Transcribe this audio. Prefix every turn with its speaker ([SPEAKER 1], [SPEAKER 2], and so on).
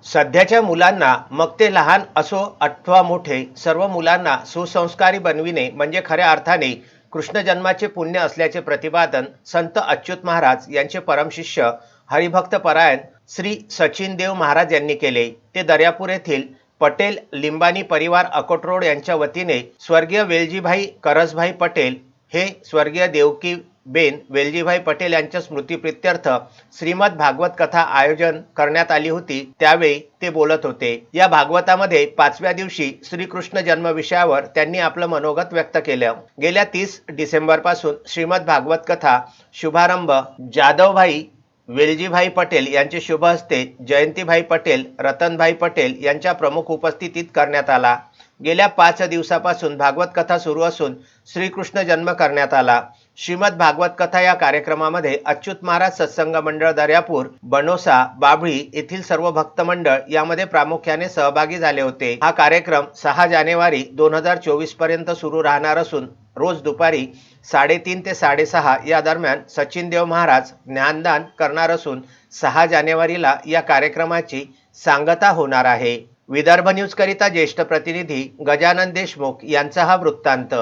[SPEAKER 1] सध्याच्या मुलांना, मग ते लहान असो अथवा मोठे, सर्व मुलांना सुसंस्कारी बनविणे म्हणजे खऱ्या अर्थाने कृष्ण जन्माचे पुण्य असल्याचे प्रतिपादन संत अच्युत महाराज यांचे परमशिष्य हरिभक्त परायण श्री सचिन देव महाराज यांनी केले। ते दर्यापूर येथील पटेल लिंबानी परिवार अकोट रोड यांच्या वतीने स्वर्गीय वेलजीभाई करसभाई पटेल हे स्वर्गीय देवकी बेन वेलजीभाई पटेल यांच्या स्मृतीप्रित्यर्थ श्रीमद भागवत कथा आयोजन करण्यात आली होती। त्यावेळी ते बोलत होते। या भागवतामध्ये 5व्या दिवशी श्रीकृष्ण जन्म विषयावर त्यांनी आपलं मनोगत व्यक्त केलं। गेल्या 30 डिसेंबर पासून श्रीमद भागवत कथा शुभारंभ जाधवभाई वेलजीभाई पटेल यांचे शुभ हस्ते जयंतीभाई पटेल रतनभाई पटेल यांच्या प्रमुख उपस्थितीत करण्यात आला। गेल्या 5 दिवसापासून भागवत कथा सुरू असून श्रीकृष्ण जन्म करण्यात आला। श्रीमद भागवत कथा या कार्यक्रमामध्ये अच्युत महाराज सत्संग मंडळ दर्यापूर बनोसा बाभळी येथील सर्व भक्त मंडळ यामध्ये प्रामुख्याने सहभागी झाले होते। हा कार्यक्रम 6 जानेवारी 2024 पर्यंत सुरू राहणार असून रोज दुपारी 3:30 ते 6:30 या दरम्यान सचिन देव महाराज ज्ञानदान करणार असून 6 जानेवारीला या कार्यक्रमाची सांगता होणार आहे। विदर्भ न्यूज करिता ज्येष्ठ प्रतिनिधी गजानन देशमुख यांचा हा वृत्तांत।